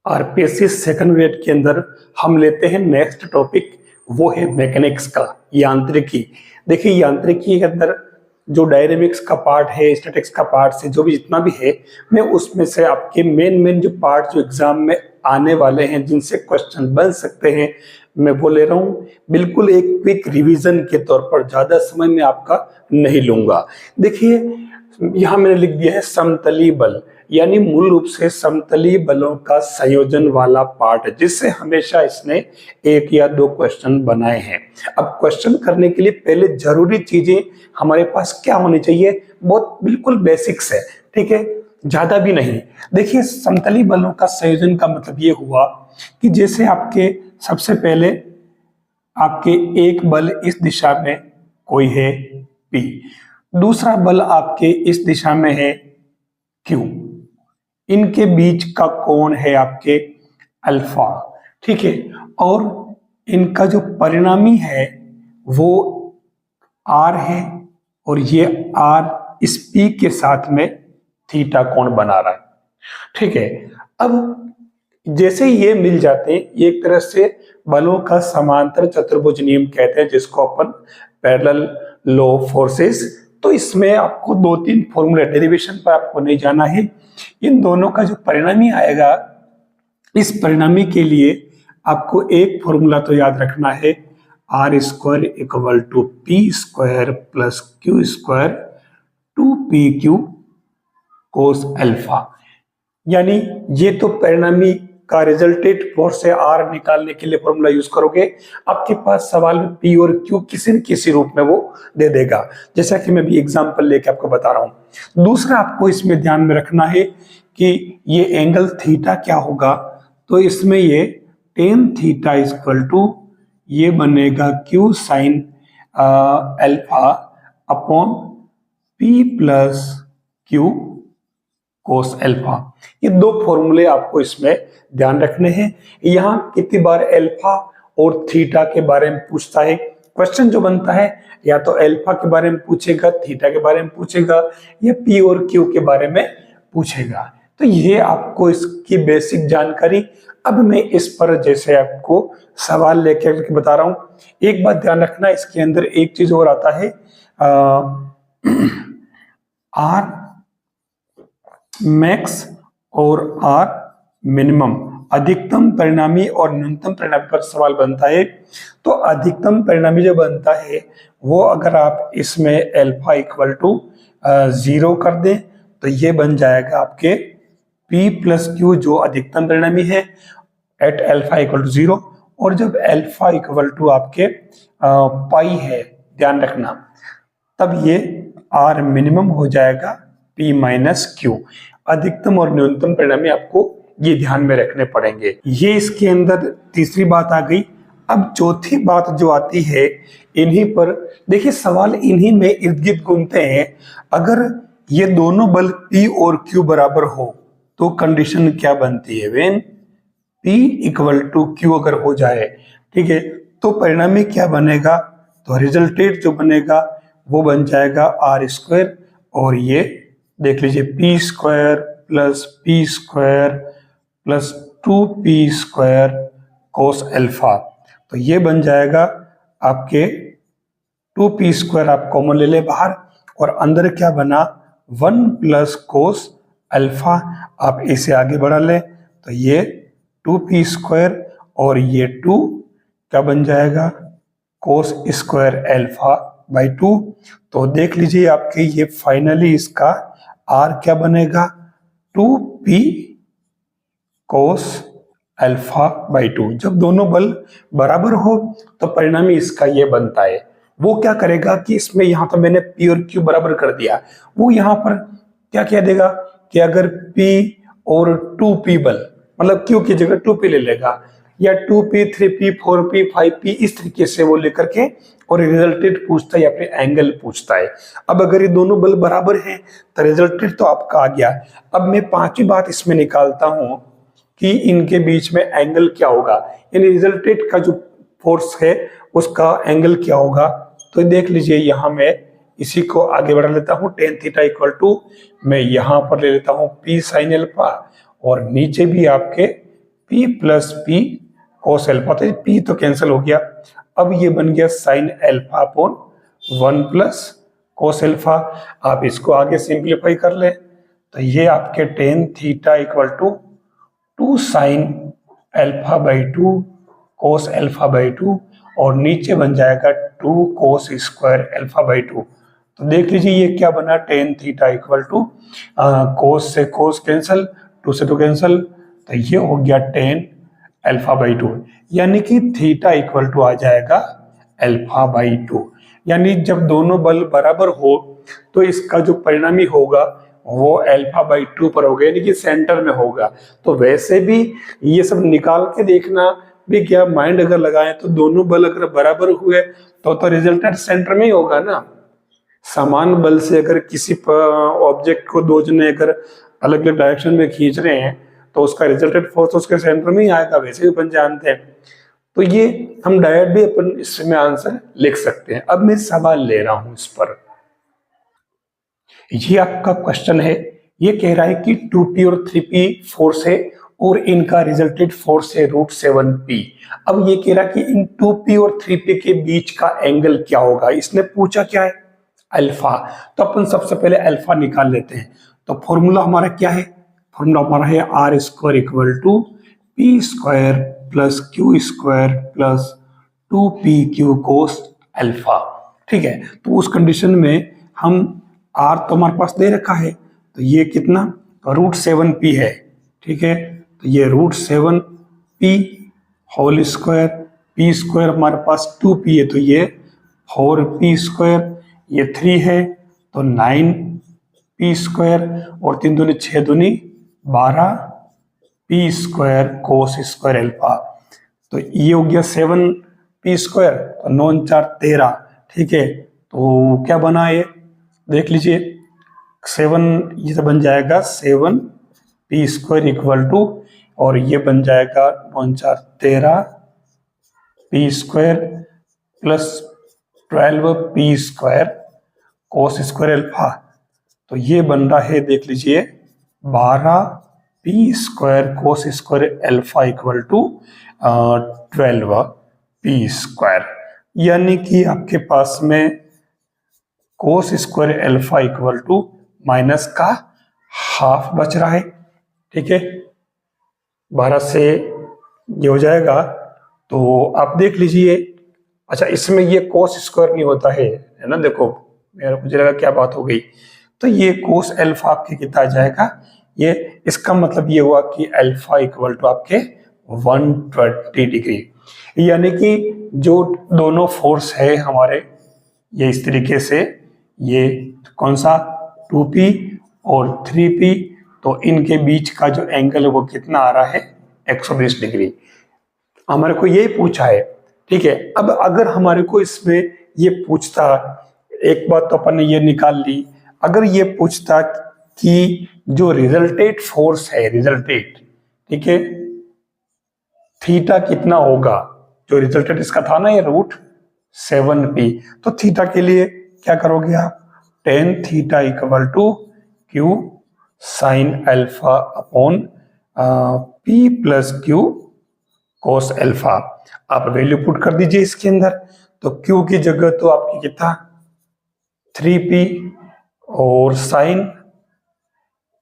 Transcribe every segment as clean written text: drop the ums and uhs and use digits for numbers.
RPSC second wait के अंदर हम लेते हैं नेक्स्ट टॉपिक, वो है मैकेनिक्स का, यांत्रिकी। देखिए यांत्रिकी के अंदर जो डायनेमिक्स का पार्ट है, स्टैटिक्स का पार्ट से जो भी जितना भी है, मैं उसमें से आपके मेन जो पार्ट जो एग्जाम में आने वाले हैं, जिनसे क्वेश्चन बन सकते हैं, मैं वो ले रहा हूँ। बिल्कुल एक क्विक रिवीजन के तौर पर, ज्यादा समय में आपका नहीं लूंगा। देखिए यहाँ मैंने लिख दिया है समतली बल, यानी मूल रूप से समतली बलों का संयोजन वाला पार्ट है, जिससे हमेशा इसने एक या दो क्वेश्चन बनाए हैं। अब क्वेश्चन करने के लिए पहले जरूरी चीजें हमारे पास क्या होनी चाहिए, बहुत बिल्कुल बेसिक्स है, ठीक है, ज्यादा भी नहीं। देखिए समतली बलों का संयोजन का मतलब ये हुआ कि जैसे आपके सबसे पहले आपके एक बल इस दिशा में कोई है P, दूसरा बल आपके इस दिशा में है Q, इनके बीच का कोण है आपके अल्फा, ठीक है, और इनका जो परिणामी है वो R है, और ये R इस P के साथ में थीटा कोण बना रहा है, ठीक है। अब जैसे ये मिल जाते हैं, एक तरह से बलों का समांतर चतुर्भुज नियम कहते हैं, जिसको अपन पैरेलल लॉ ऑफ फोर्सेस। तो इसमें आपको दो तीन फॉर्मूले, डेरिवेशन पर आपको नहीं जाना है, इन दोनों का जो परिणामी आएगा, इस परिणामी के लिए आपको एक फॉर्मूला तो याद रखना है, R square equal to P square plus Q square 2pq cos alpha. यानी ये तो परिणामी का रिजल्टेंट फोर्स से आर निकालने के लिए फॉर्मूला यूज करोगे, आपके पास सवाल में पी और क्यू किसी न किसी रूप में वो दे देगा, जैसा कि मैं भी एग्जांपल लेके आपको बता रहा हूं। दूसरा आपको इसमें ध्यान में रखना है कि ये एंगल थीटा क्या होगा, तो इसमें ये टेन थीटा इक्वल टू ये बनेगा Q sine alpha upon P plus Q cos alpha. ये दो फॉर्मूले आपको इसमें ध्यान रखने हैं। यहाँ कितनी बार अल्फा और थीटा के बारे में पूछता है क्वेश्चन जो बनता है, या तो अल्फा के बारे में पूछेगा, थीटा के बारे में पूछेगा, या पी और क्यू के बारे में पूछेगा। तो ये आपको इसकी बेसिक जानकारी। अब मैं इस पर जैसे आपको सवाल लेकर के बता रहा हूं, एक बात ध्यान रखना, इसके अंदर एक चीज और आता है, आर मैक्स और आर मिनिमम, अधिकतम परिणामी और न्यूनतम परिणामी पर सवाल बनता है। तो अधिकतम परिणामी जो बनता है वो अगर आप इसमें अल्फा इक्वल टू 0 कर दें, तो ये बन जाएगा आपके P प्लस क्यू जो अधिकतम परिणामी है एट अल्फा इक्वल टू 0, और जब अल्फा इक्वल टू आपके पाई है, ध्यान रखना, तब ये आर मिनिमम हो जाएगा P माइनस क्यू। अधिकतम और न्यूनतम परिणामी आपको ये ध्यान में रखने पड़ेंगे। ये इसके अंदर तीसरी बात आ गई। अब चौथी बात जो आती है, इन्हीं पर देखिए सवाल इन्हीं में इर्द गिर्द घूमते हैं। अगर ये दोनों बल P और Q बराबर हो तो कंडीशन क्या बनती है, when P equal to Q अगर हो जाए, ठीक है, तो परिणामी क्या बनेगा, तो रिजल्टेंट जो बनेगा वो बन जाएगा आर स्क्वायर, और ये देख लीजिए P square plus P square plus 2p square cos alpha. तो ये बन जाएगा आपके 2p स्क्वायर, आप कॉमन ले ले बाहर, और अंदर क्या बना 1 प्लस कोस अल्फा। आप इसे आगे बढ़ा ले तो ये 2p स्क्वायर और ये 2 क्या बन जाएगा कोस स्क्वायर अल्फा बाई 2। तो देख लीजिए आपके ये फाइनली इसका आर क्या बनेगा 2p कोस अल्फा बाई 2। जब दोनों बल बराबर हो तो परिणामी इसका ये बनता है। वो क्या करेगा कि इसमें यहां तो मैंने p और q बराबर कर दिया, वो यहां पर क्या कह देगा कि अगर p और 2p बल, मतलब q की जगह 2p ले लेगा, या 2p 3p 4p 5p, इस तरीके से वो लेकर के और रिजल्टेंट पूछता है या फिर एंगल पूछता है। अब अगर ये दोनों बल बराबर हैं तो रिजल्टेंट तो आपका आ गया। अब मैं पांचवी बात इसमें निकालता हूं कि इनके बीच में एंगल क्या होगा, यानी रिजल्टेंट का जो फोर्स है उसका एंगल क्या होगा। तो देख लीजिए यहां मैं इसी को आगे बढ़ा लेता हूं, टेन थीटा इक्वल टू मैं यहां पर ले लेता हूं p साइन अल्फा, और नीचे भी आपके p plus P cos alpha, तो p तो कैंसिल हो गया। अब ये बन गया sine alpha upon 1 plus cos alpha. आप इसको आगे सिंप्लीफाई कर ले तो ये आपके tan theta equal to 2 sine alpha by 2 cos alpha by 2 और नीचे बन जाएगा 2 कोस स्क्वायर एल्फा बाई 2। तो देख लीजिए ये क्या बना, टेन थीटा इक्वल टू कोस से कोस कैंसिल, 2 से 2 कैंसिल, तो ये हो गया टेन एल्फा बाई 2, यानी कि थीटा इक्वल टू आ जाएगा एल्फा बाई 2। यानी जब दोनों बल बराबर हो तो इसका जो परिणामी होगा वो एल्फा बाई 2 पर होगा, यानी कि सेंटर में होगा। तो वैसे भी ये सब निकाल के देखना भी क्या, माइंड अगर लगाएं तो दोनों बल अगर बराबर हुए तो रिजल्टेंट सेंटर में ही होगा ना। समान बल से अगर किसी ऑब्जेक्ट को दो जने अगर अलग अलग डायरेक्शन में खींच रहे हैं तो उसका रिजल्टेंट फोर्स उसके सेंटर में ही आएगा, वैसे भी अपन जानते हैं। तो ये हम डायरेक्ट भी अपन इसमें आंसर लिख सकते हैं। अब मैं सवाल ले रहा हूं इस पर, ये आपका क्वेश्चन है, ये कह रहा है कि 2p और 3p फोर्स है और इनका रिजल्टेड फोर्स है √7p। अब ये कह रहा है कि इन 2p और 3p के बीच का एंगल क्या होगा। इसने पूछा क्या है, अल्फा। तो अपन सबसे पहले अल्फा निकाल लेते हैं। तो फॉर्मूला हमारा क्या है, फॉर्मूला हमारा है R square equal to P square plus Q square plus 2pq cos alpha. ठीक है, तो उस कंडीशन में हम आर तो हमारे पास दे रखा है, तो ये कितना √7p है। ठीक है, तो ये √7p whole square, p square हमारे पास 2p है तो ये 4p स्क्वायर, ये 3 है तो 9p स्क्वायर और 3 दूनी 6 दूनी 12p square cos square alpha. तो ये हो गया 7p स्क्वायर, तो 9 4 13। ठीक है, तो क्या बना ये देख लीजिए, 7 ये तो बन जाएगा 7p स्क्वायर इक्वल टू, और ये बन जाएगा 9 4 13p square plus 12p square cos square alpha. तो ये बन रहा है देख लीजिए 12p square cos square alpha equal to 12p square, यानी कि आपके पास में cos square alpha equal to minus का हाफ बच रहा है। ठीक है, 12 से ये हो जाएगा, तो आप देख लीजिए। अच्छा, इसमें ये कोस स्क्वायर नहीं होता है ना, देखो मुझे लगा क्या बात हो गई। तो ये कोस अल्फा आपके कितना आ जाएगा, ये इसका मतलब ये हुआ कि अल्फा इक्वल टू आपके 120 डिग्री, यानी कि जो दोनों फोर्स है हमारे ये इस तरीके से, ये कौन सा 2p और 3p, तो इनके बीच का जो एंगल है वो कितना आ रहा है 120 डिग्री। हमारे को ये पूछा है। ठीक है, अब अगर हमारे को इसमें ये पूछता, एक बात तो अपन ने ये निकाल ली, अगर ये पूछता कि जो रिजल्टेड फोर्स है, रिजल्टेड, ठीक है, थीटा कितना होगा, जो रिजल्टेड इसका था ना ये √7p, तो थीटा के लिए क्या करोगे आप, tan theta equal to Q sine alpha upon p plus Q cos alpha. आप वैल्यू पुट कर दीजिए इसके अंदर, तो q की जगह तो आपकी कितना 3p और साइन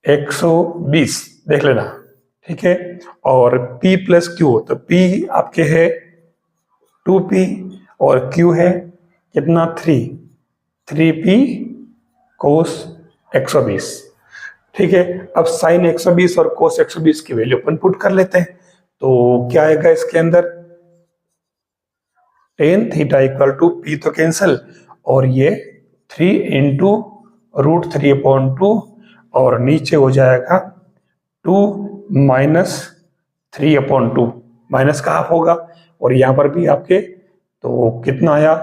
120 देख लेना। ठीक है, और p प्लस क्यू, तो p आपके है 2p और q है कितना 3p कोस 120। ठीक है, अब साइन 120 और कोस 120 की वैल्यू अपन पुट कर लेते हैं, तो क्या आएगा इसके अंदर, tan theta equal to p तो कैंसिल, और ये 3 इंटू √3/2 और नीचे हो जाएगा 2 माइनस 3/2, माइनस का हाफ होगा, और यहां पर भी आपके तो कितना आया,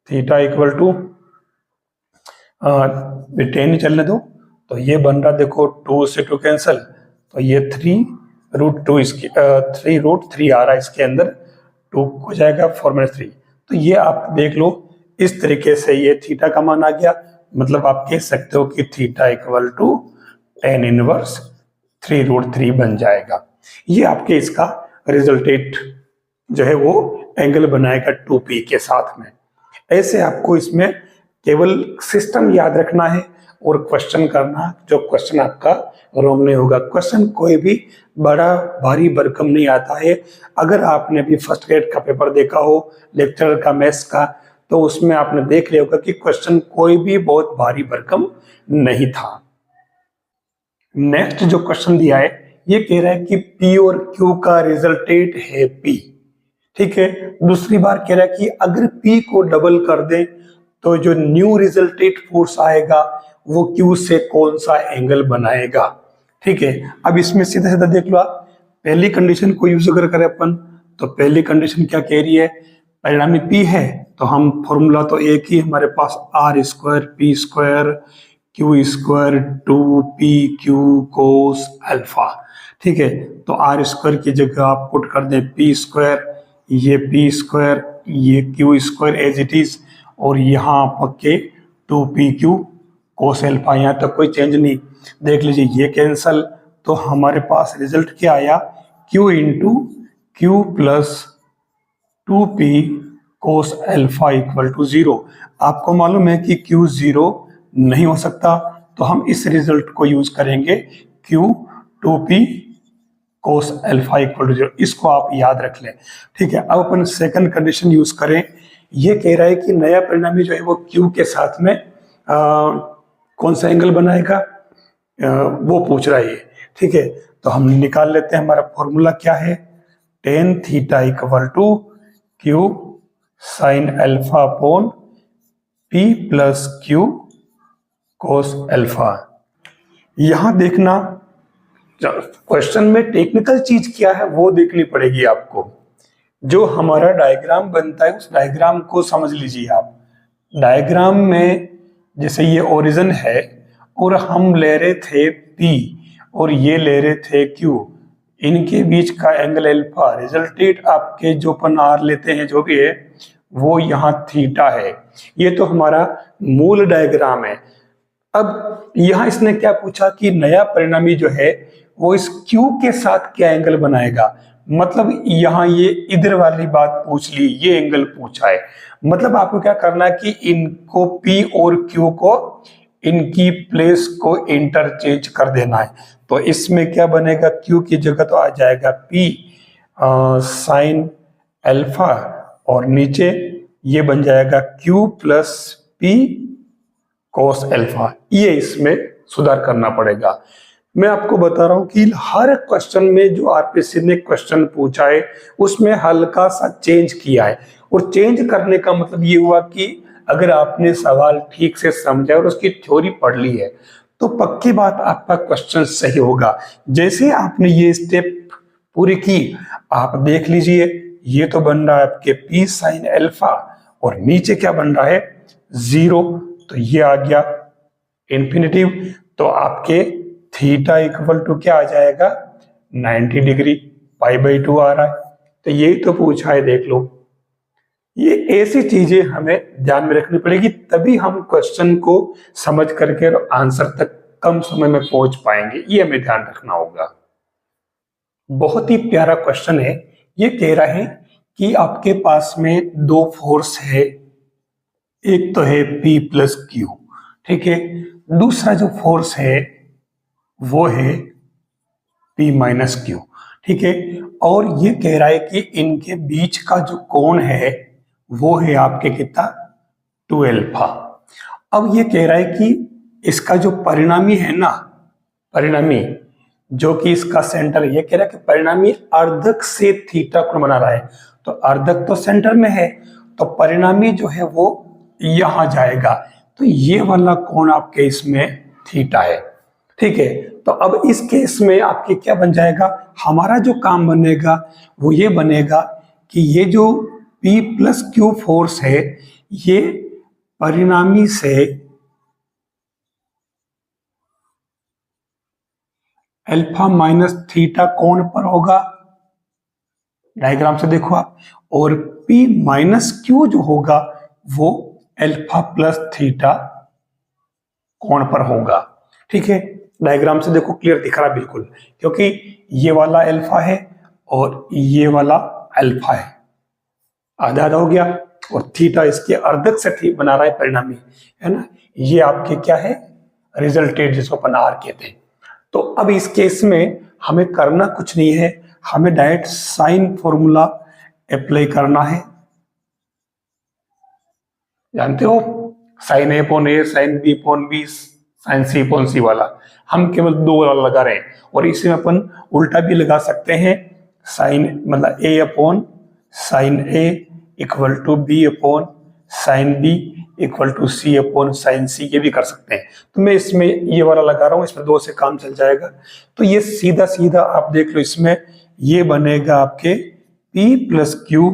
थीटा इक्वल टू 10 ही चलने दो, तो ये बन रहा देखो 2 से 2 कैंसिल, तो ये 3√2 इसकी 3√3 आ रहा है इसके अंदर, 2 हो जाएगा 4-3। तो ये आप देख लो, इस तरीके से ये थीटा का मान आ गया। मतलब आप कह सकते हो कि theta equal to tan inverse 3√3 बन जाएगा। ये आपके इसका रिजल्टेंट जो है वो एंगल बनाएगा 2P के साथ में। ऐसे आपको इसमें केवल सिस्टम याद रखना है और क्वेश्चन करना, जो क्वेश्चन आपका रॉन्ग नहीं होगा। क्वेश्चन कोई भी बड़ा भारी भरकम नहीं आता है। अगर आपने भी फर्स्ट ग्रेड का पेपर देखा हो लेक्चरर का मैथ्स का, तो उसमें आपने देख लिया होगा कि क्वेश्चन कोई भी बहुत भारी भरकम नहीं था। नेक्स्ट जो क्वेश्चन दिया है ये कह रहा है कि P और Q का रिजल्टेंट है P, ठीक है। दूसरी बार कह रहा है कि अगर P को डबल कर दें तो जो न्यू रिजल्टेंट फोर्स आएगा वो Q से कौन सा एंगल बनाएगा, ठीक है। अब इसमें सीधा सीधा देख लो आप, पहली कंडीशन को यूज अगर करें अपन, तो पहली कंडीशन क्या कह रही है, परिणामी P है तो हम फॉर्मूला तो एक ही हमारे पास, R square P square Q square 2PQ cos alpha, ठीक है। तो R स्क्वायर की जगह आप पुट कर दें P स्क्वायर, ये P स्क्वायर, ये Q square as it is, और यहाँ पक्के 2PQ कोस अल्फा, यहाँ तक कोई चेंज नहीं। देख लीजिए ये कैंसल, तो हमारे पास रिजल्ट क्या आया, Q into Q plus 2P cos alpha equal to 0। आपको मालूम है कि Q 0 नहीं हो सकता, तो हम इस रिजल्ट को यूज करेंगे, Q 2P cos alpha equal to 0। इसको आप याद रख लें, ठीक है। अब अपन सेकंड कंडीशन यूज करें। ये कह रहा है कि नया परिणामी जो है वो Q के साथ में कौन सा एंगल बनाएगा, वो पूछ रहा है, ठीक है। तो हम निकाल लेते हैं, हमारा फॉर्मूला क्या है, tan theta equal to Q sine alpha upon P plus Q cos alpha. यहां देखना क्वेश्चन में टेक्निकल चीज क्या है वो देखनी पड़ेगी आपको। जो हमारा डायग्राम बनता है उस डायग्राम को समझ लीजिए आप। डायग्राम में जैसे ये ओरिजिन है और हम ले रहे थे P और ये ले रहे थे Q, इनके बीच का एंगल अल्फा, रिजल्टेंट आपके जो अपन R लेते हैं जो भी है वो यहाँ थीटा है। ये तो हमारा मूल डायग्राम है। अब यहाँ इसने क्या पूछा कि नया परिणामी जो है वो इस Q के साथ क्या एंगल बनाएगा, मतलब यहाँ ये इधर वाली बात पूछ ली, ये एंगल पूछा है। मतलब आपको क्या करना है कि इनको P और Q को, इनकी प्लेस को इंटरचेंज कर देना है। तो इसमें क्या बनेगा, Q की जगह तो आ जाएगा P साइन अल्फा, और नीचे ये बन जाएगा Q plus P cos alpha. ये इसमें सुधार करना पड़ेगा। मैं आपको बता रहा हूं कि हर क्वेश्चन में जो आरपीएससी ने क्वेश्चन पूछा है उसमें हल्का सा चेंज किया है, और चेंज करने का मतलब ये हुआ कि अगर आपने सवाल ठीक से समझा और उसकी थ्योरी पढ़ ली है तो पक्की बात आपका क्वेश्चन सही होगा। जैसे आपने ये स्टेप पूरी की, आप देख लीजिए ये तो बन रहा है आपके P साइन अल्फा, और नीचे क्या बन रहा है 0, तो ये आ गया इंफिनिटिव। तो आपके थीटा इक्वल टू क्या आ जाएगा 90 डिग्री, π/2 आ रहा है। तो यही तो पूछा है, देख लो। ये ऐसी चीजें हमें ध्यान में रखनी पड़ेगी, तभी हम क्वेश्चन को समझ करके आंसर तक कम समय में पहुंच पाएंगे। ये हमें ध्यान रखना होगा। बहुत ही प्यारा क्वेश्चन है। ये कह रहा है कि आपके पास में दो फोर्स है, एक तो है P प्लस Q, ठीक है। दूसरा जो फोर्स है वो है P माइनस Q, ठीक है। और ये कह रहा है कि इनके बीच का जो कोण है वो है आपके कितना 2 अल्फा। अब ये कह रहा है कि इसका जो परिणामी है ना, परिणामी जो कि इसका सेंटर है, ये कह रहा है कि परिणामी अर्धक से थीटा कोण बना रहा है। तो अर्धक तो सेंटर में है, तो परिणामी जो है वो यहां जाएगा, तो ये वाला कोण आपके इसमें थीटा है, ठीक है। तो अब इस केस में आपके क्या बन जाएगा, हमारा जो काम बनेगा वो ये बनेगा कि ये जो P प्लस Q फोर्स है ये परिणामी से अल्फा माइनस थीटा कोण पर होगा, डायग्राम से देखो आप, और P माइनस Q जो होगा वो अल्फा प्लस थीटा कोण पर होगा, ठीक है। डायग्राम से देखो क्लियर दिख रहा है बिल्कुल, क्योंकि ये वाला अल्फा है और ये वाला अल्फा है, आधा आधा हो गया, और थीटा इसके अर्धक से ठीक बना रहा है परिणामी, है ना। ये आपके क्या है, रिजल्टेड, जिसको अपन आर कहते हैं। तो अब इस केस में हमें करना कुछ नहीं है, हमें डायरेक्ट साइन फॉर्मूला अप्लाई करना है। जानते हो sine A upon A, sine B upon B, sine C upon C वाला, हम केवल दो वाला लगा रहे हैं, और इसमें अपन उल्टा भी लगा सकते हैं, साइन मतलब A upon sine A equal to B upon sine B equal to C upon sine C, ये भी कर सकते हैं। तो मैं इसमें ये वाला लगा रहा हूं, इसमें दो से काम चल जाएगा। तो ये सीधा सीधा आप देख लो, इसमें ये बनेगा आपके P plus Q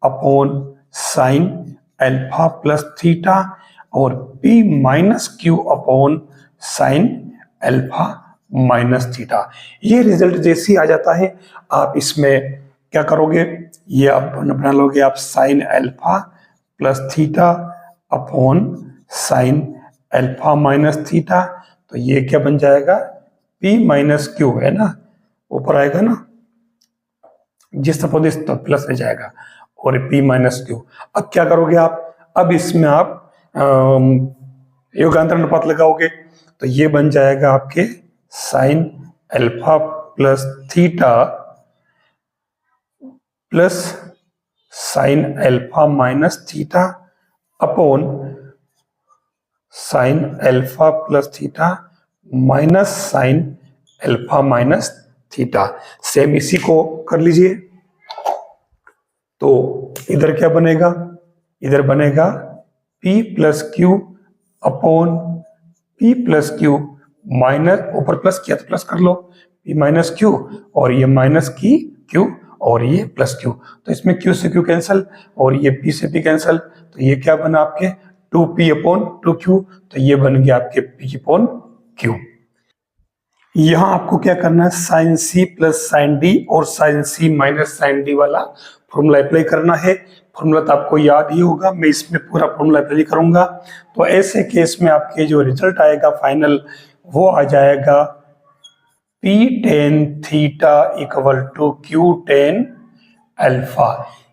upon sine alpha plus theta, और P minus Q upon sine alpha minus theta. ये रिजल्ट जैसे ही आ जाता है, आप इसमें क्या करोगे, ये आप बना लोगे आप sine alpha plus theta upon sine alpha minus theta. तो ये क्या बन जाएगा, P माइनस क्यू है ना, ऊपर आएगा ना, जिस सपोज तो प्लस में जाएगा, और P माइनस क्यू। अब क्या करोगे आप, अब इसमें आप योगांतर अनुपात लगाओगे, तो ये बन जाएगा आपके sine alpha plus theta plus sine alpha minus theta upon sine alpha plus theta minus sine alpha minus theta. Same इसी को कर लीजिए। तो इधर क्या बनेगा, इधर बनेगा P plus Q upon P plus Q minus, ऊपर प्लस किया तो प्लस कर लो, P माइनस क्यू, और ये माइनस की क्यू, और ये प्लस क्यू। तो इसमें Q से Q कैंसिल, और ये P से P कैंसिल, तो ये क्या बना आपके 2P अपॉन 2Q, तो ये बन गया आपके P अपॉन Q। यहां आपको क्या करना है, sine C plus sine D और sine C minus sine D वाला फॉर्मूला अप्लाई करना है। फॉर्मूला तो आपको याद ही होगा, मैं इसमें पूरा फॉर्मूला अप्लाई करूंगा। तो ऐसे केस में आपके जो रिजल्ट आएगा फाइनल, वो आ जाएगा P tan theta equal to Q tan alpha.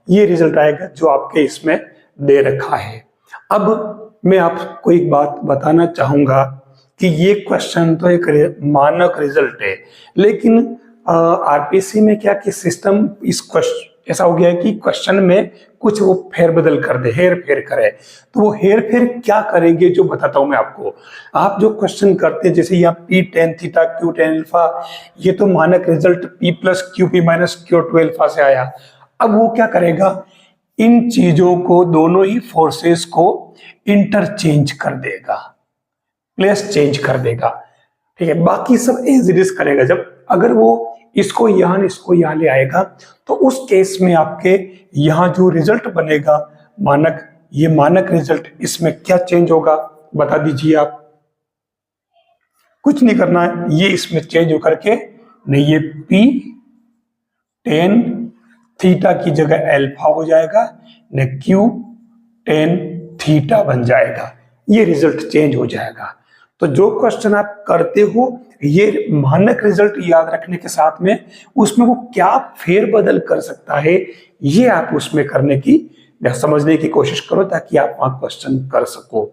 ये रिजल्ट आएगा जो आपके इसमें दे रखा है। अब मैं आपको एक बात बताना चाहूंगा कि ये क्वेश्चन तो एक मानक रिजल्ट है, लेकिन आरपीसी में क्या कि सिस्टम इस क्वेश्चन ऐसा हो गया है कि क्वेश्चन में कुछ वो फेरबदल कर दे, हेर फेर करे। तो वो हेर फेर क्या करेंगे जो बताता हूं मैं आपको। आप जो क्वेश्चन करते हैं, जैसे यहाँ P tan theta Q tan alpha, ये तो मानक result P plus Q P minus Q two alpha से आया। अब वो क्या करेगा, इन चीजों को, दोनों ही फोर्सेस को इंटरचेंज कर देगा, प्लेस चेंज कर देगा, ठीक है। बाकी सब एज इट इज करेगा। जब अगर वो इसको यहां ले आएगा, तो उस केस में आपके यहां जो रिजल्ट बनेगा मानक, ये मानक रिजल्ट, इसमें क्या चेंज होगा बता दीजिए आप। कुछ नहीं करना है, ये इसमें चेंज होकर के नहीं, ये P tan थीटा की जगह अल्फा हो जाएगा, न Q tan थीटा बन जाएगा। ये रिजल्ट चेंज हो जाएगा। तो जो क्वेश्चन आप करते हो, ये मानक रिजल्ट याद रखने के साथ में उसमें वो क्या फेरबदल कर सकता है, ये आप उसमें करने की या समझने की कोशिश करो, ताकि आप वहां क्वेश्चन कर सको।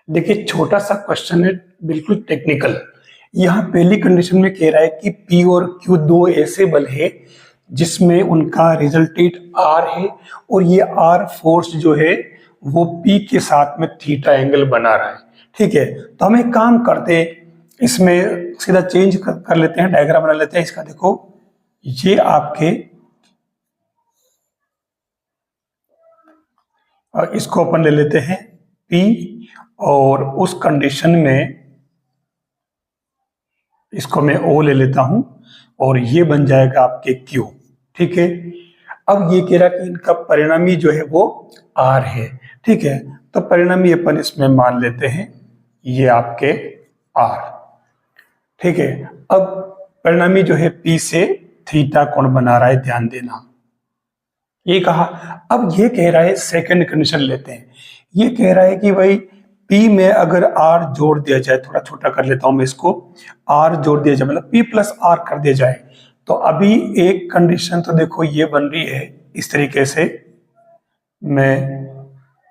देखिए छोटा सा क्वेश्चन है, बिल्कुल टेक्निकल। यहां पहली कंडीशन में कह रहा है कि P और Q दो ऐसे बल है जिसमें उनका रिजल्टेंट R है, और ये R फोर्स जो है वो P के साथ में थीटा एंगल बना रहा है, ठीक है। तो हम एक काम करते हैं, इसमें सीधा चेंज कर लेते हैं, डायग्राम बना लेते हैं इसका। देखो ये आपके, और इसको अपन ले लेते हैं P, और उस कंडीशन में इसको मैं O ले लेता हूं, और ये बन जाएगा आपके Q, ठीक है। अब ये कह रहा कि इनका परिणामी जो है वो R है, ठीक है। तो परिणामी अपन इसमें मान लेते हैं ये आपके R, ठीक है। अब परिणामी जो है P से थीटा कोण बना रहा है, ध्यान देना, ये कहा। अब ये कह रहा है, सेकंड कंडीशन लेते हैं, ये कह रहा है कि भाई P में अगर R जोड़ दिया जाए, थोड़ा छोटा कर लेता हूं मैं इसको, R जोड़ दिया जाए मतलब P प्लस R कर दिया जाए, तो अभी एक कंडीशन तो देखो ये बन रही है इस तरीके से, मैं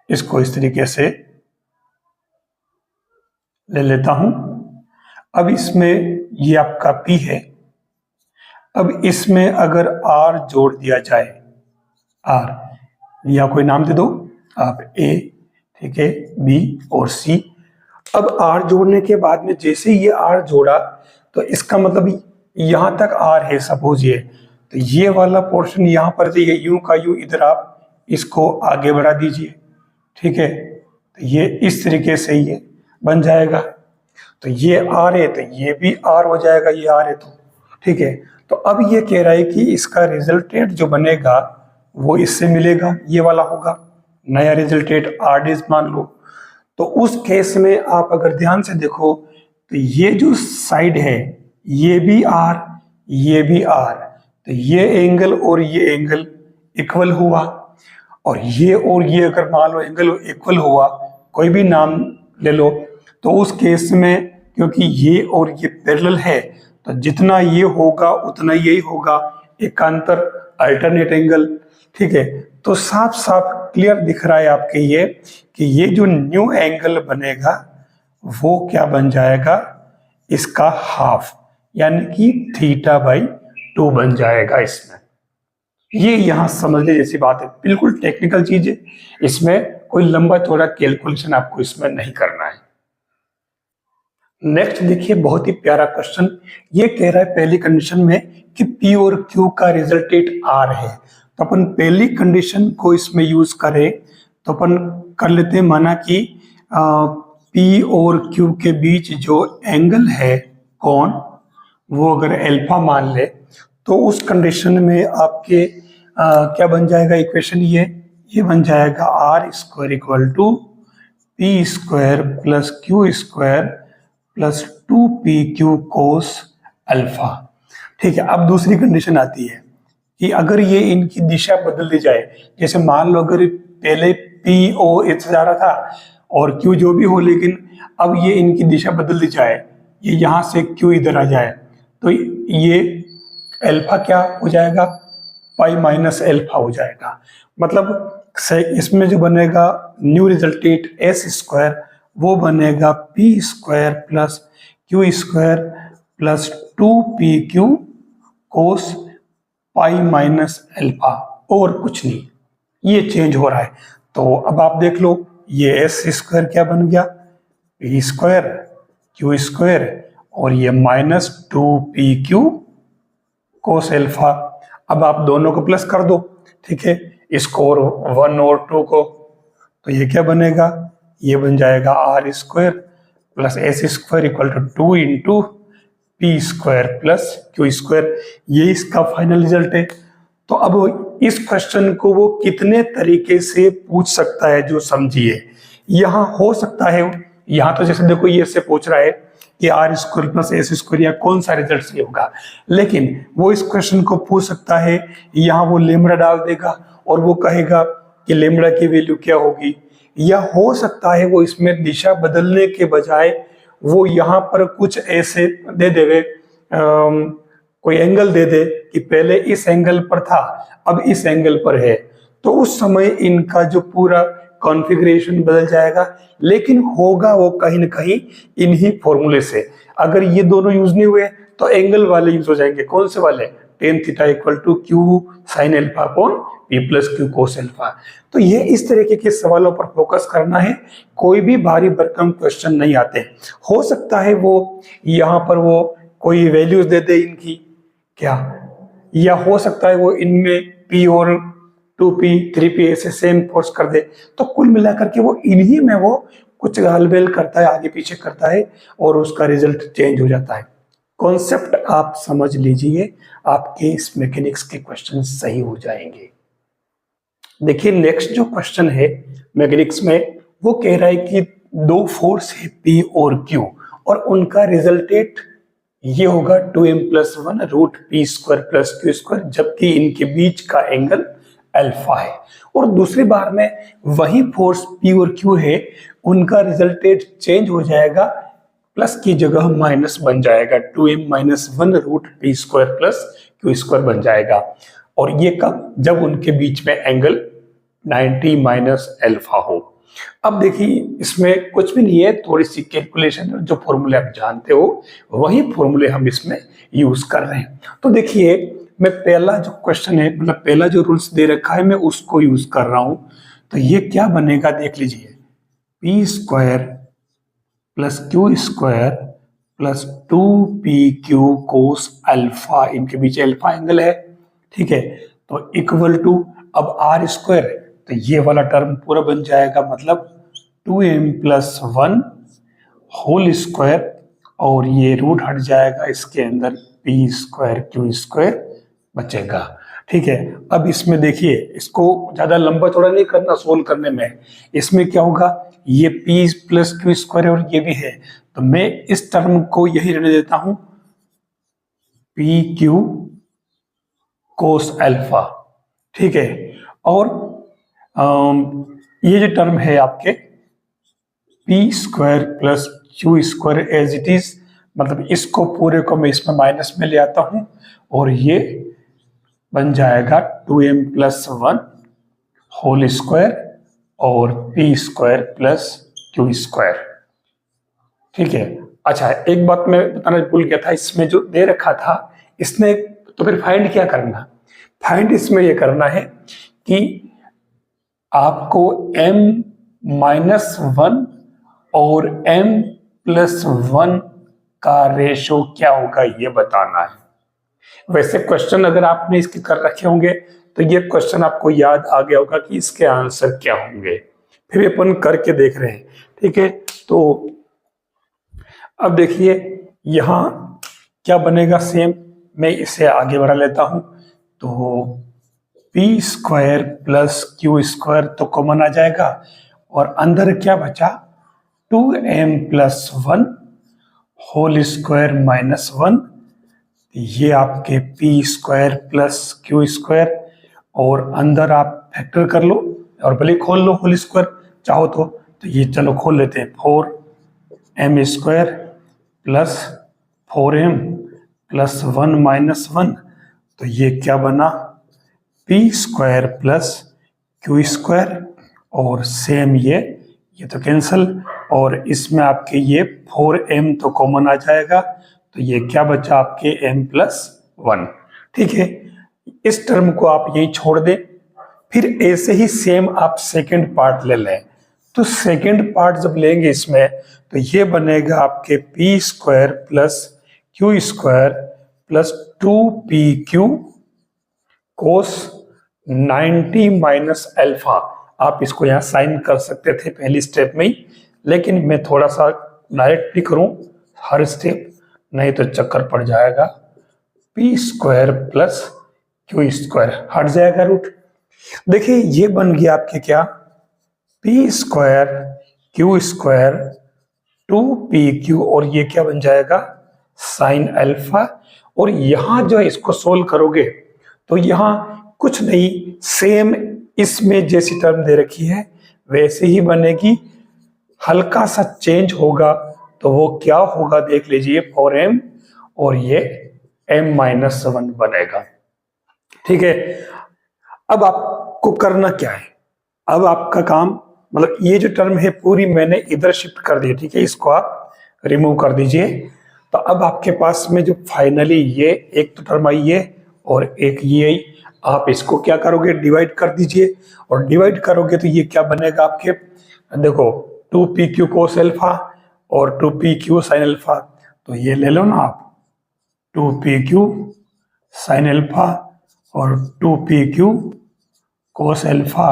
इसको इस तरीके से ले लेता हूं। अब इसमें ये आपका P है, अब इसमें अगर R जोड़ दिया जाए, R या कोई नाम दे दो आप, A, ठीक है, B और C। अब R जोड़ने के बाद में जैसे ये R जोड़ा तो इसका मतलब यहां तक R है सपोज ये, तो ये वाला पोर्शन यहां पर से ये यूं का यूं इधर आप इसको आगे बढ़ा दीजिए, ठीक है, तो ये इस तरीके से ये बन जाएगा। तो ये R है तो ये भी R हो जाएगा, ये R है तो, ठीक है। तो अब ये कह रहा है कि इसका रिजल्टेंट जो बनेगा वो इससे मिलेगा, ये वाला होगा, नया रिजल्टेंट R डेज मान लो। तो उस केस में आप अगर ध्यान से देखो तो ये जो साइड है ये भी R, ये भी R, तो ये एंगल और ये एंगल इक्वल हुआ, और ये अगर मान लो एंगल इक्वल हुआ, कोई भी नाम ले लो, तो उस केस में क्योंकि ये और ये पैरेलल है तो जितना ये होगा उतना यही होगा, एकांतर अल्टरनेट एंगल, ठीक है। तो साफ साफ क्लियर दिख रहा है आपके ये कि ये जो न्यू एंगल बनेगा वो क्या बन जाएगा, इसका हाफ, यानी कि θ/2 बन जाएगा इसमें। ये यहां समझने जैसी बात है, बिल्कुल टेक्निकल चीज है, इसमें कोई लंबा चौड़ा कैलकुलेशन आपको इसमें नहीं करना है। नेक्स्ट देखिए, बहुत ही प्यारा क्वेश्चन, ये कह रहा है पहली कंडीशन में कि P और Q का रिजल्टेंट R है, तो अपन पहली कंडीशन को इसमें यूज करें तो अपन कर लेते हैं, माना कि P और Q के बीच जो एंगल है कोण, वो अगर अल्फा मान ले तो उस कंडीशन में आपके क्या बन जाएगा इक्वेशन, ये बन जाएगा R² = P² + Q² + 2PQ cos alpha, ठीक है। अब दूसरी कंडीशन आती है कि अगर ये इनकी दिशा बदल दी जाए, जैसे मान लो अगर पहले PO इधर जा रहा था और Q जो भी हो, लेकिन अब ये इनकी दिशा बदल दी जाए, ये यहां से Q इधर आ जाए, तो ये अल्फा क्या हो जाएगा, π - अल्फा हो जाएगा। मतलब इसमें जो बनेगा न्यू रिजल्टेंट S² वो बनेगा P² + Q² + 2PQ cos π - alpha, और कुछ नहीं, ये चेंज हो रहा है। तो अब आप देख लो, ये S² क्या बन गया, P² Q² और ये -2PQ cos अल्फा। अब आप दोनों को प्लस कर दो, ठीक है, इसको और 1 और 2 को, तो ये क्या बनेगा, ये बन जाएगा R² + S² = 2 × P² + Q², ये इसका फाइनल रिजल्ट है। तो अब इस क्वेश्चन को वो कितने तरीके से पूछ सकता है जो समझिए, यहाँ हो सकता है, यहाँ तो जैसे देखो ये से पूछ रहा है कि R² + S² या कौन सा रिजल्ट सही होगा, लेकिन वो इस क्वेश्चन को पूछ सकता है, यहाँ वो लेमड़ा डाल देगा और वो कहेगा कि लेमड़ा की वैल्यू क्या होगी, या हो सकता है वो इसमें दिशा बदलने के बजाय वो यहाँ पर कुछ ऐसे दे देवे, कोई एंगल दे दे कि पहले इस एंगल पर था अब इस एंगल पर है, तो उस समय इनका जो पूरा कॉन्फ़िगरेशन बदल जाएगा, लेकिन होगा वो कहीं ना कहीं इन्हीं फॉर्मूले से। अगर ये दोनों यूज नहीं हुए तो एंगल वाले यूज हो जाएंगे, कौन से वाले, tan θ = Q sin α/P + Q cos alpha. तो ये इस तरीके के सवालों पर फोकस करना है, कोई भी भारी भरकम क्वेश्चन नहीं आते। हो सकता है वो यहाँ पर वो कोई वैल्यूज दे दे इनकी क्या, या हो सकता है वो इनमें P और 2P 3P ऐसे सेम फोर्स कर दे, तो कुल मिलाकर के वो इन्हीं में वो कुछ गालबेल करता है, आगे पीछे करता है और उसका रिजल्ट चेंज हो जाता है। कॉन्सेप्ट आप समझ लीजिए, आपके इस मैकेनिक्स के क्वेश्चन सही हो जाएंगे। देखिए नेक्स्ट जो क्वेश्चन है मैकेनिक्स में, वो कह रहा है कि दो फोर्स है P और Q और उनका रिजल्टेंट ये होगा 2m + 1 √P² + Q², जबकि इनके बीच का एंगल अल्फा है। और दूसरी बार में वही फोर्स P और Q है, उनका रिजल्टेंट चेंज हो जाएगा, प्लस की जगह माइनस बन जाएगा, 2m minus 1 root P square plus Q square बन जाएगा। और ये कब? जब उनके बीच में एंगल 90 माइनस अल्फा हो। अब देखिए इसमें कुछ भी नहीं है, थोड़ी सी कैलकुलेशन, जो फॉर्मूले आप जानते हो वही फॉर्मूले हम इसमें यूज कर रहे हैं। तो देखिए मैं पहला जो क्वेश्चन है, मतलब पहला जो रूल्स दे रखा है, मैं उसको यूज कर रहा हूं। तो ये क्या बनेगा देख लीजिए, P square plus Q square plus 2pq cos alpha, इनके बीच अल्फा एंगल है, ठीक है, तो इक्वल टू, अब आर स्क्वायर, तो ये वाला टर्म पूरा बन जाएगा, मतलब 2m प्लस 1 होल स्क्वायर, और ये रूट हट जाएगा, इसके अंदर पी स्क्वायर क्यू स्क्वायर बचेगा, ठीक है। अब इसमें देखिए, इसको ज्यादा लंबा चौड़ा नहीं करना सोल्व करने में। इसमें क्या होगा, ये p प्लस क्यू स्क्वायर और ये भी है, तो मैं इस टर्म को यही रहने देता हूं, पी क्यू कोस अल्फा, ठीक है। और ये जो टर्म है आपके P square plus Q square as it is, मतलब इसको पूरे को मैं इसमें माइनस में ले आता हूं, और ये बन जाएगा 2m प्लस 1 होल स्क्वायर और P square plus Q square, ठीक है। अच्छा, एक बात मैं बताना भूल गया था, इसमें जो दे रखा था इसने, तो फिर फाइंड क्या करना, फाइंड इसमें ये करना है कि आपको m माइनस 1 और m प्लस 1 का रेशो क्या होगा ये बताना है। वैसे क्वेश्चन अगर आपने इसके कर रखे होंगे तो ये क्वेश्चन आपको याद आ गया होगा कि इसके आंसर क्या होंगे, फिर भी अपन करके देख रहे हैं, ठीक है। तो अब देखिए यहां क्या बनेगा, सेम मैं इसे आगे बढ़ा लेता हूं, तो P square plus Q square तो कॉमन आ जाएगा, और अंदर क्या बचा, 2m plus 1 whole square minus 1, ये आपके P square plus Q square, और अंदर आप फैक्टर कर लो और भले खोल लो होल स्क्वायर चाहो तो ये चलो खोल लेते हैं, 4m square plus 4m plus 1 minus 1, तो ये क्या बना, P square plus Q square, और सेम ये तो कैंसिल, और इसमें आपके ये 4m तो कॉमन आ जाएगा, तो ये क्या बचा आपके m प्लस 1, ठीक है। इस टर्म को आप यही छोड़ दें, फिर ऐसे ही सेम आप सेकंड पार्ट ले लें, तो सेकंड पार्ट जब लेंगे इसमें, तो ये बनेगा आपके P square plus Q square plus 2pq कोस 90 माइनस अल्फा। आप इसको यहाँ साइन कर सकते थे पहली स्टेप में ही, लेकिन मैं थोड़ा सा डायरेक्ट भी करूं हर स्टेप, नहीं तो चक्कर पड़ जाएगा, P square plus Q square हट जाएगा रूट। देखिए ये बन गया आपके क्या, P square Q square 2pq, और ये क्या बन जाएगा, साइन अल्फा। और यहां जो है इसको सोल्व करोगे तो यहां कुछ नहीं, सेम इसमें जैसी टर्म दे रखी है वैसे ही बनेगी, हल्का सा चेंज होगा, तो वो क्या होगा देख लीजिए, 4m और ये m माइनस 1 बनेगा, ठीक है। अब आपको करना क्या है, अब आपका काम, मतलब ये जो टर्म है पूरी मैंने इधर शिफ्ट कर दी, ठीक है, इसको आप रिमूव कर दीजिए। तो अब आपके पास में जो फाइनली ये एक तो टर्म आई है और एक ये आई, आप इसको क्या करोगे, डिवाइड कर दीजिए, और डिवाइड करोगे तो ये क्या बनेगा आपके, देखो 2pq कोस अल्फा और 2pq साइन अल्फा, तो ये ले लो ना आप, 2pq साइन अल्फा और 2pq कोस अल्फा,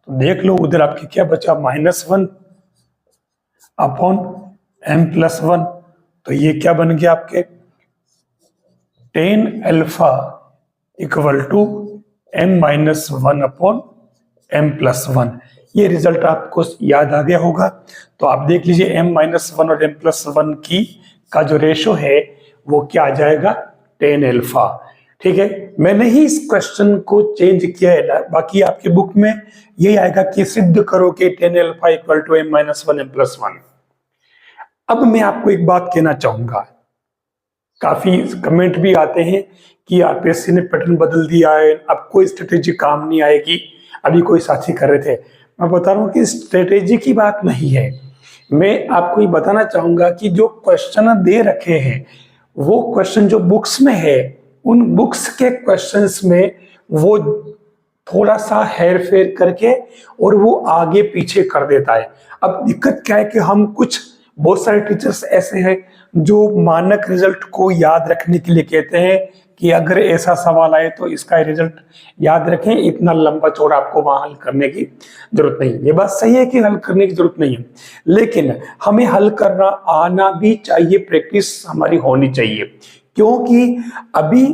तो देख लो उधर आपके क्या बचा, -1 अपॉन m प्लस 1, तो ये क्या बन गया आपके, tan alpha equal to m minus 1 upon m plus 1। ये रिजल्ट आपको याद आ गया होगा। तो आप देख लीजिए m माइनस 1 और m प्लस 1 की का जो रेशो है वो क्या आ जाएगा, tan अल्फा। ठीक है, मैंने ही इस क्वेश्चन को चेंज किया है ना, बाकी आपकी बुक में यही आएगा कि सिद्ध करो कि tan alpha equal to m minus 1 m plus 1। अब मैं आपको एक बात कहना चाहूंगा, काफी कमेंट भी आते हैं कि आरपीएससी ने पैटर्न बदल दिया है, अब कोई स्ट्रेटेजी काम नहीं आएगी। अभी कोई साथी कर रहे थे, मैं बता रहा हूँ कि स्ट्रेटेजी की बात नहीं है। मैं आपको ये बताना चाहूंगा कि जो क्वेश्चन दे रखे हैं वो क्वेश्चन जो बुक्स में है, उन बुक्स के क्वेश्चंस में वो थोड़ा सा हेर फेर करके और वो आगे पीछे कर देता है। अब दिक्कत क्या है कि हम कुछ बहुत सारे टीचर्स ऐसे हैं जो मानक रिजल्ट को याद रखने के लिए कहते हैं कि अगर ऐसा सवाल आए तो इसका रिजल्ट याद रखें, इतना लंबा चौड़ा आपको वहां हल करने की जरूरत नहीं। ये बात सही है कि हल करने की जरूरत नहीं है, लेकिन हमें हल करना आना भी चाहिए, प्रैक्टिस हमारी होनी चाहिए। क्योंकि अभी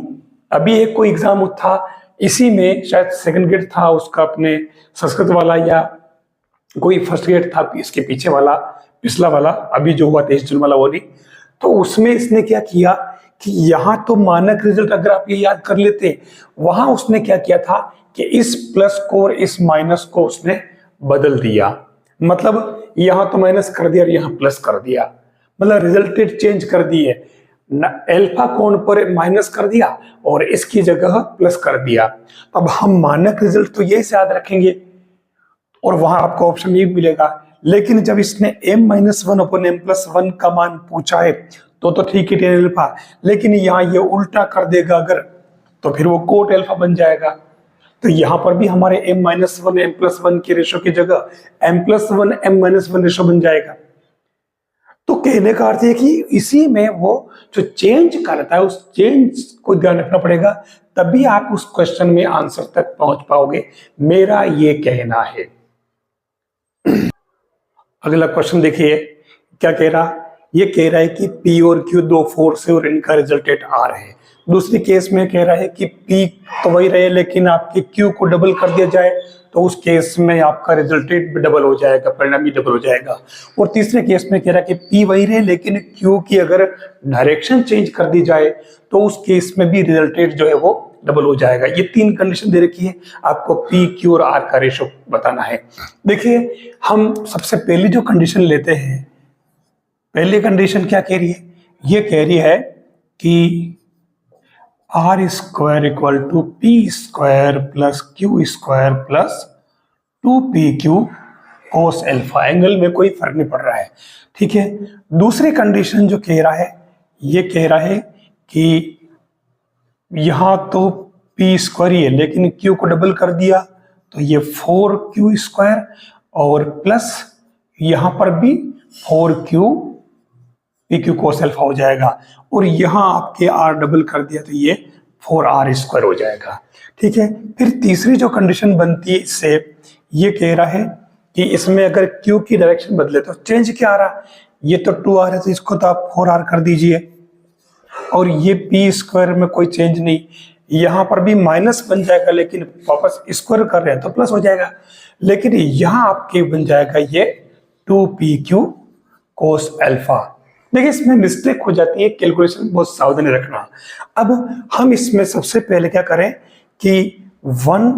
अभी एक कोई एग्जाम था, इसी में शायद सेकंड ग्रेड था उसका, अपने संस्कृत वाला, या कोई फर्स्ट ग्रेड था इसके पीछे वाला, पिछला वाला, अभी जो हुआ 23 जून वाला वो नहीं। तो उसमें इसने क्या किया कि यहाँ तो मानक रिजल्ट अगर आप ये याद कर लेते, वहां उसने क्या किया था कि इस प्लस को और इस माइनस को उसने बदल दिया। मतलब यहां तो माइनस कर दिया और यहां प्लस कर दिया, मतलब रिजल्टेड चेंज कर दिए। अल्फा कोण पर माइनस कर दिया और इसकी जगह प्लस कर दिया। अब हम मानक रिजल्ट तो ये याद रखेंगे और वहां आपको ऑप्शन ये मिलेगा, लेकिन जब इसने m माइनस 1 अपन m प्लस 1 का मान पूछा है तो ठीक है tan अल्फा, लेकिन यहाँ ये उल्टा कर देगा अगर, तो फिर वो कोट अल्फा बन जाएगा। तो यहाँ पर भी हमारे m माइनस 1 m प्लस 1 के रेशो की जगह m plus 1 m minus 1 ratio बन जाएगा। तो कहने का अर्थ है कि इसी में वो जो चेंज करता है उस चेंज को ध्यान रखना पड़ेगा, तभी आप उस क्वेश्चन में आंसर तक पहुंच पाओगे, मेरा ये कहना है। अगला क्वेश्चन देखिए क्या कह रहा, ये कह रहा है कि P और Q दो फोर्स है और इनका रिजल्टेंट R है। दूसरी केस में कह रहा है कि P तो वही रहे लेकिन आपके Q को डबल कर दिया जाए, तो उस केस में आपका रिजल्टेंट भी डबल हो जाएगा, परिणाम भी डबल हो जाएगा। और तीसरे केस में कह रहा है कि P वही रहे लेकिन Q की अगर डायरेक्शन चेंज कर दी जाए तो उस केस में भी रिजल्टेंट जो है वो डबल हो जाएगा। ये तीन कंडीशन दे रखी है, आपको P, Q और R का रेशो बताना है। देखिए हम सबसे पहली जो कंडीशन लेते हैं, पहली कंडीशन क्या कह रही है, ये कह रही है कि R square equal to P square plus Q square plus 2PQ cos alpha, angle में कोई फर्क नहीं पड़ रहा है, ठीक है। दूसरी कंडीशन जो कह रहा है, ये कह रहा है कि यहां तो P स्क्वायर ही है लेकिन Q को डबल कर दिया तो ये 4Q स्क्वायर और प्लस यहां पर भी 4Q PQ कोस अल्फा हो जाएगा, और यहां आपके R डबल कर दिया तो ये 4R स्क्वायर हो जाएगा, ठीक है। फिर तीसरी जो कंडीशन बनती है इससे, ये कह रहा है कि इसमें अगर Q की डायरेक्शन बदले तो चेंज क्या आ रहा, ये तो 2R है तो इसको तो आप 4R कर दीजिए, और ये P स्क्वायर में कोई चेंज नहीं, यहां पर भी माइनस बन जाएगा लेकिन वापस स्क्वायर कर रहे हैं तो प्लस हो जाएगा, लेकिन यहां आपके बन जाएगा ये 2PQ कोस अल्फा। देखिए इसमें मिस्टेक हो जाती है, कैलकुलेशन बहुत सावधानी रखना। अब हम इसमें सबसे पहले क्या करें कि 1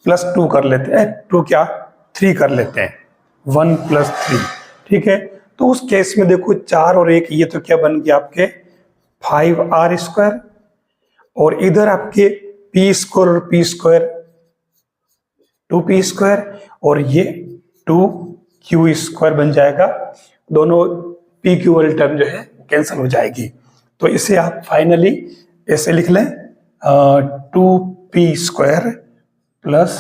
प्लस 2 कर लेते हैं, 2 क्या 3 कर लेते हैं, 1 प्लस 3, ठीक है। तो उस केस में देखो 4 और 1, ये तो क्या बन गया आपके 5R स्क्वायर, और इधर आपके P स्क्वायर और P स्क्वायर 2P स्क्वायर, और ये 2Q स्क्वायर बन जाएगा, दोनों PQ वाली टर्म जो है कैंसिल हो जाएगी। तो इसे आप फाइनली ऐसे लिख लें 2P square plus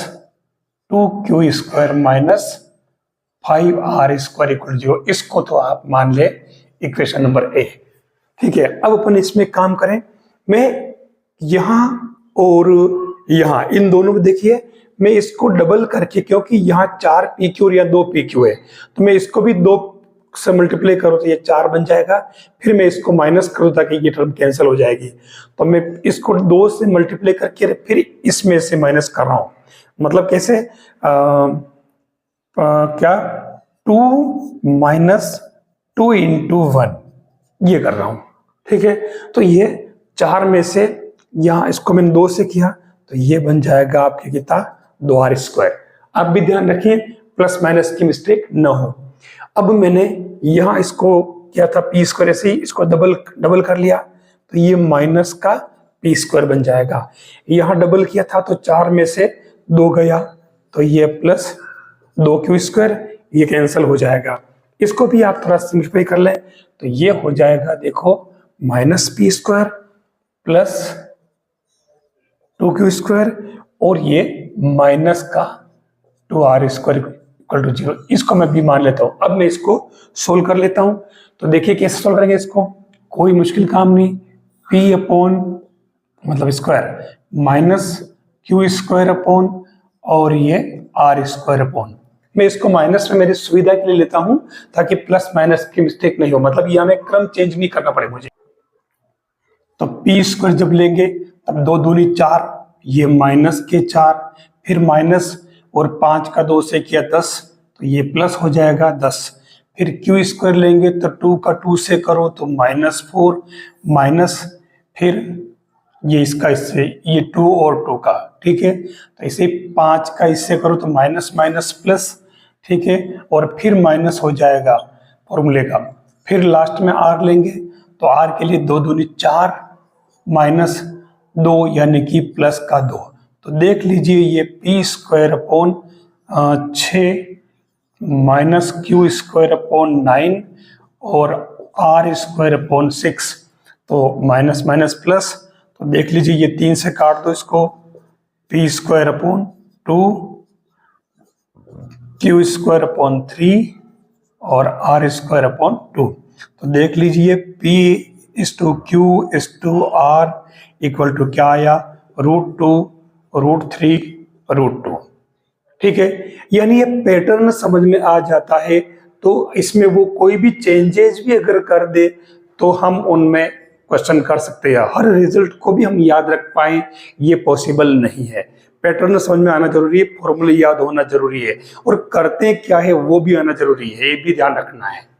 2Q square minus 5R square equal 0, इसको तो आप मान ले इक्वेशन नंबर ए, ठीक है। अब अपन इसमें काम करें, मैं यहां और यहां इन दोनों में देखिए मैं इसको डबल करके, क्योंकि यहाँ 4PQ और यहाँ 2PQ है, तो मैं इसको भी 2 से मल्टीप्लाई करूं तो ये 4 बन जाएगा, फिर मैं इसको माइनस करूं ताकि ये टर्म कैंसिल हो जाएगी, तो मैं इसको 2 से मल्टीप्लाई करके फिर इसमें से माइनस कर रहा हूं। मतलब कैसे क्या 2 माइनस 2 इंटू 1 ये कर रहा हूं, ठीक है। तो ये 4 में से यहाँ इसको मैंने 2 से किया तो ये बन जाएगा आपके कितना 2r²। अब भी ध्यान रखिए प्लस माइनस की मिस्टेक न हो। अब मैंने यहाँ इसको किया था p², ऐसे ही इसको डबल कर लिया तो ये माइनस का p² बन जाएगा। यहाँ डबल किया था तो 4 में से 2 गया तो ये प्लस 2q², ये कैंसिल हो जाएगा। इसको भी आप थोड़ा सिंप्लीफाई कर लें तो ये हो जाएगा देखो माइनस p² प्लस 2q² और ये माइनस का 2r² इक्वल टू 0। इसको मैं भी मान लेता हूं। अब मैं इसको सोल्व कर लेता हूं तो देखिए कैसे सोल्व करेंगे इसको, कोई मुश्किल काम नहीं। p अपॉन मतलब स्क्वायर माइनस q² अपॉन और ये r² अपॉन, मैं इसको माइनस में मेरी सुविधा के लिए लेता हूं ताकि प्लस माइनस की मिस्टेक नहीं हो, मतलब यहाँ में क्रम चेंज नहीं करना पड़े मुझे। तो p² जब लेंगे तब 2 दूनी 4, ये माइनस के 4, फिर माइनस और 5 का 2 से किया 10 तो ये प्लस हो जाएगा 10। फिर q² लेंगे तो 2 का 2 से करो तो -4 माइनस, फिर ये इसका इससे ये 2 और 2 का, ठीक है। तो इसे 5 का इससे करो तो माइनस माइनस प्लस, ठीक है, और फिर माइनस हो जाएगा फॉर्मूले का। फिर लास्ट में r लेंगे तो r के लिए 2 दूनी 4 माइनस 2 यानी कि प्लस का 2। तो देख लीजिए ये p² upon 6 minus q² upon 9 और r² अपॉन 6, तो माइनस माइनस प्लस। तो देख लीजिए ये 3 से काट दो इसको, p² अपॉन 2 q² अपॉन 3 और r² अपॉन 2। तो देख लीजिए p/q/r इक्वल टू क्या आया, √2 √3 √2, ठीक है। यानी ये पैटर्न समझ में आ जाता है तो इसमें वो कोई भी चेंजेस भी अगर कर दे तो हम उनमें क्वेश्चन कर सकते हैं। हर रिजल्ट को भी हम याद रख पाए ये पॉसिबल नहीं है। पैटर्न समझ में आना जरूरी है, फॉर्मूले याद होना जरूरी है, और करते क्या है वो भी आना जरूरी है, ये भी ध्यान रखना है।